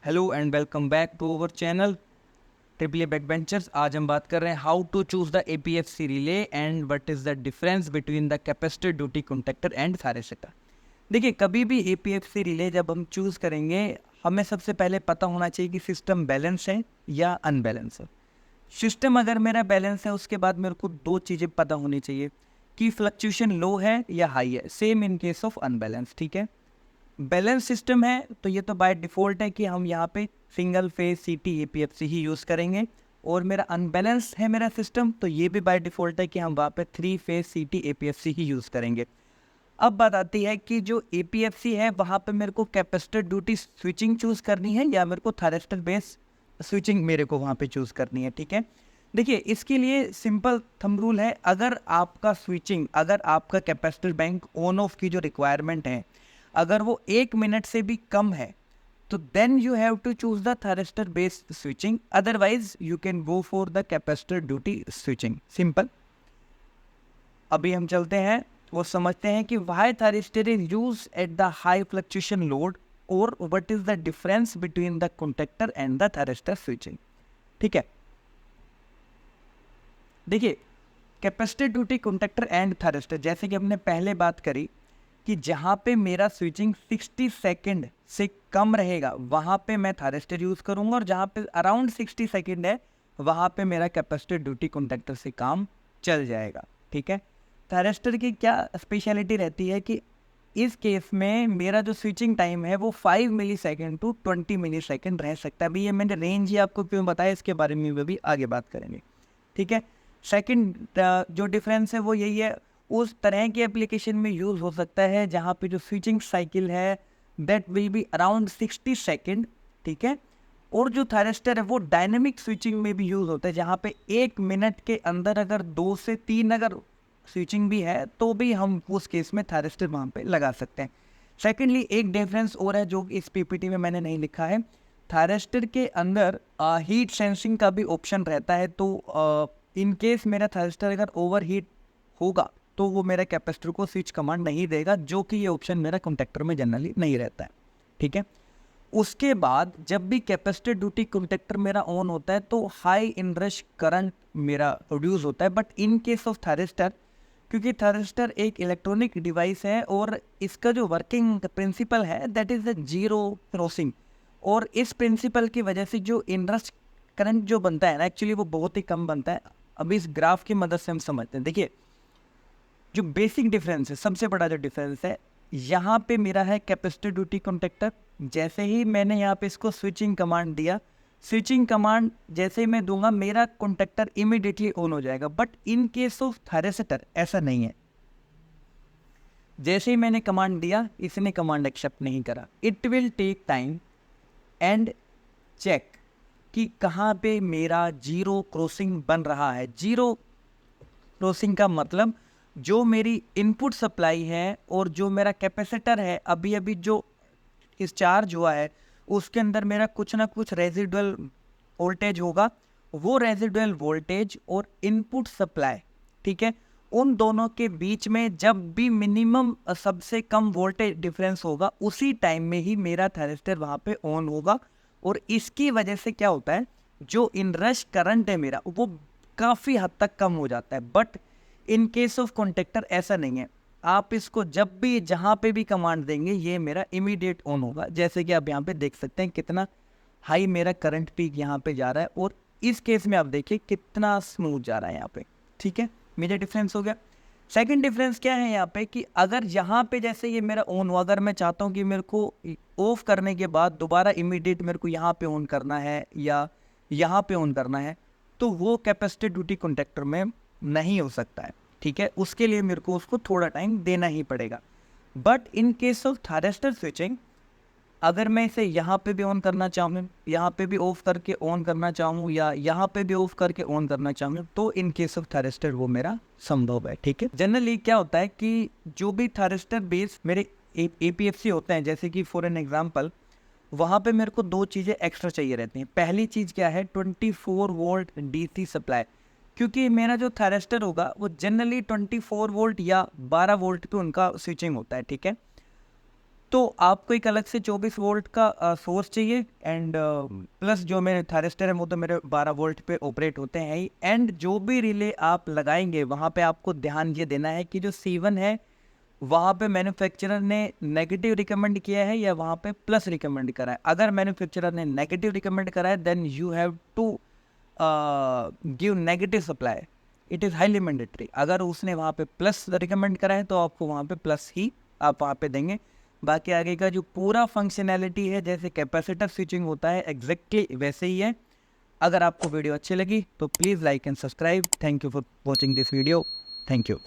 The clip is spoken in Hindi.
Hello and welcome back to our channel triple A backbenchers. आज हम बात कर रहे हैं how to choose the APFC relay and what is the difference between the capacitor duty contactor and thyristor. देखिए, कभी भी APFC रिले जब हम चूज़ करेंगे हमें सबसे पहले पता होना चाहिए कि सिस्टम बैलेंस है या अनबैलेंस है। सिस्टम अगर मेरा बैलेंस है उसके बाद मेरे को दो चीज़ें पता होनी चाहिए कि फ्लक्चुएशन लो है या हाई है। Same in case of unbalance. ठीक है, बैलेंस सिस्टम है तो ये तो बाय डिफ़ॉल्ट है कि हम यहाँ पे सिंगल फेज CT APFC ही यूज़ करेंगे, और मेरा अनबैलेंस है मेरा सिस्टम तो ये भी बाय डिफ़ॉल्ट है कि हम वहाँ पे 3 फेज CT APFC ही यूज़ करेंगे। अब बात आती है कि जो APFC है वहाँ पे मेरे को कैपेसिटर ड्यूटी स्विचिंग चूज़ करनी है या मेरे को थायरिस्टर बेस स्विचिंग मेरे को वहाँ पे चूज़ करनी है। ठीक है, देखिए इसके लिए सिंपल थंब रूल है। अगर आपका स्विचिंग, अगर आपका कैपेसिटर बैंक ऑन ऑफ की जो रिक्वायरमेंट है अगर वो 1 मिनट से भी कम है तो then you have to choose the thyristor based switching, otherwise you can go for the capacitor duty switching. Simple. अभी हम चलते हैं और समझते हैं कि why thyristor is use at the high fluctuation load और what is the difference between the contactor and the thyristor switching. ठीक है, देखिए capacitor duty contactor and thyristor, जैसे कि हमने पहले बात करी कि जहाँ पे मेरा स्विचिंग 60 सेकंड से कम रहेगा वहाँ पे मैं थायरिस्टर यूज़ करूँगा, और जहाँ पे अराउंड 60 सेकंड है वहाँ पे मेरा कैपेसिटर ड्यूटी कॉन्टैक्टर से काम चल जाएगा। ठीक है, थायरिस्टर की क्या स्पेशलिटी रहती है कि इस केस में मेरा जो स्विचिंग टाइम है वो 5 मिली सेकेंड टू 20 मिली सेकेंड रह सकता है। अभी ये मैंने रेंज ही आपको क्यों बताया इसके बारे में भी आगे बात करेंगे। ठीक है, सेकेंड जो डिफरेंस है वो यही है, उस तरह के एप्लीकेशन में यूज़ हो सकता है जहाँ पे जो स्विचिंग साइकिल है that will be around 60 second. ठीक है, और जो थायरिस्टर है वो डायनेमिक स्विचिंग में भी यूज़ होता है जहाँ पे 1 मिनट के अंदर अगर 2 से 3 अगर स्विचिंग भी है तो भी हम उस केस में थायरिस्टर वहाँ पे लगा सकते हैं। सेकेंडली एक डिफरेंस और है जो इस PPT में मैंने नहीं लिखा है, थायरिस्टर के अंदर हीट सेंसिंग का भी ऑप्शन रहता है। तो इन केस मेरा थायरिस्टर अगर ओवर हीट होगा तो वो मेरा कैपेसिटर को स्विच कमांड नहीं देगा, जो कि ये ऑप्शन मेरा कॉन्टैक्टर में जनरली नहीं रहता है। ठीक है, उसके बाद जब भी कैपेसिटर ड्यूटी कॉन्टैक्टर मेरा ऑन होता है तो हाई इनरश करंट मेरा प्रोड्यूस होता है। But in case of thyristor, क्योंकि थायरिस्टर एक इलेक्ट्रॉनिक डिवाइस है और इसका जो वर्किंग प्रिंसिपल है that is the zero crossing, और इस प्रिंसिपल की वजह से जो इनरश करंट जो बनता है ना एक्चुअली वो बहुत ही कम बनता है। अभी इस ग्राफ की मदद से हम समझते हैं। देखिए जो बेसिक डिफरेंस है, सबसे बड़ा जो डिफरेंस है, यहाँ पे मेरा है कैपेसिटर ड्यूटी कॉन्टैक्टर। जैसे ही मैंने यहाँ पे इसको स्विचिंग कमांड दिया, स्विचिंग कमांड जैसे ही मैं दूंगा मेरा कॉन्टैक्टर इमीडिएटली ऑन हो जाएगा। But in case of thyristor ऐसा नहीं है। जैसे ही मैंने कमांड दिया इसने कमांड एक्सेप्ट नहीं करा। It will take time and check कि कहाँ पे मेरा जीरो क्रॉसिंग बन रहा है। जीरो क्रॉसिंग का मतलब जो मेरी इनपुट सप्लाई है और जो मेरा कैपेसिटर है अभी अभी जो इस चार्ज हुआ है उसके अंदर मेरा कुछ ना कुछ रेजिडुअल वोल्टेज होगा। वो रेजिडुअल वोल्टेज और इनपुट सप्लाई, ठीक है, उन दोनों के बीच में जब भी मिनिमम सबसे कम वोल्टेज डिफरेंस होगा उसी टाइम में ही मेरा थायरिस्टर वहाँ पे ऑन होगा। और इसकी वजह से क्या होता है, जो इनरश करंट है मेरा वो काफ़ी हद तक कम हो जाता है। But in case of contactor ऐसा नहीं है। आप इसको जब भी जहाँ पे भी कमांड देंगे ये मेरा इमीडिएट ऑन होगा। जैसे कि आप यहाँ पे देख सकते हैं कितना हाई मेरा करंट पीक यहाँ पे जा रहा है, और इस केस में आप देखिए कितना स्मूथ जा रहा है यहाँ पे। ठीक है, मेजर डिफरेंस हो गया। सेकंड डिफरेंस क्या है यहाँ पे कि अगर यहाँ पे जैसे ये मेरा ऑन हुआ, अगर मैं चाहता हूँ कि मेरे को ऑफ करने के बाद दोबारा इमीडिएट मेरे को यहाँ पे ऑन करना है या यहाँ पे ऑन करना है तो वो कैपेसिटर ड्यूटी कॉन्टैक्टर में नहीं हो सकता है। ठीक है, उसके लिए मेरे को उसको थोड़ा टाइम देना ही पड़ेगा। But in case of thyristor switching, अगर मैं इसे यहाँ पे भी ऑन करना चाहूँ, यहाँ पे भी ऑफ करके ऑन करना चाहूँ या यहाँ पे भी ऑफ करके ऑन करना चाहूँ तो इन केस ऑफ थायरिस्टर वो मेरा संभव है। ठीक है, जनरली क्या होता है कि जो भी थायरिस्टर बेस मेरे APFC होते हैं, जैसे कि फॉर एन एग्जाम्पल वहाँ पे मेरे को दो चीज़ें एक्स्ट्रा चाहिए रहती हैं। पहली चीज़ क्या है, 24 वोल्ट DC सप्लाई, क्योंकि मेरा जो थायरिस्टर होगा वो जनरली 24 वोल्ट या 12 वोल्ट पे उनका स्विचिंग होता है। ठीक है, तो आपको एक अलग से 24 वोल्ट का सोर्स चाहिए एंड प्लस जो मेरे थायरिस्टर है वो तो मेरे 12 वोल्ट पे ऑपरेट होते हैं ही। एंड जो भी रिले आप लगाएंगे वहाँ पे आपको ध्यान ये देना है कि जो C1 है वहाँ पे मैन्युफैक्चरर ने नेगेटिव रिकमेंड किया है या वहाँ पे प्लस रिकमेंड करा है। अगर मैन्युफैक्चरर ने नेगेटिव रिकमेंड करा है then you have to give negative supply, it is highly mandatory. अगर उसने वहाँ पे प्लस रिकमेंड करा है तो आपको वहाँ पे प्लस ही आप वहाँ पे देंगे। बाकी आगे का जो पूरा फंक्शनैलिटी है जैसे कैपेसिटर स्विचिंग होता है एग्जैक्टली वैसे ही है। अगर आपको वीडियो अच्छी लगी तो please like and subscribe. Thank you for watching this video. Thank you.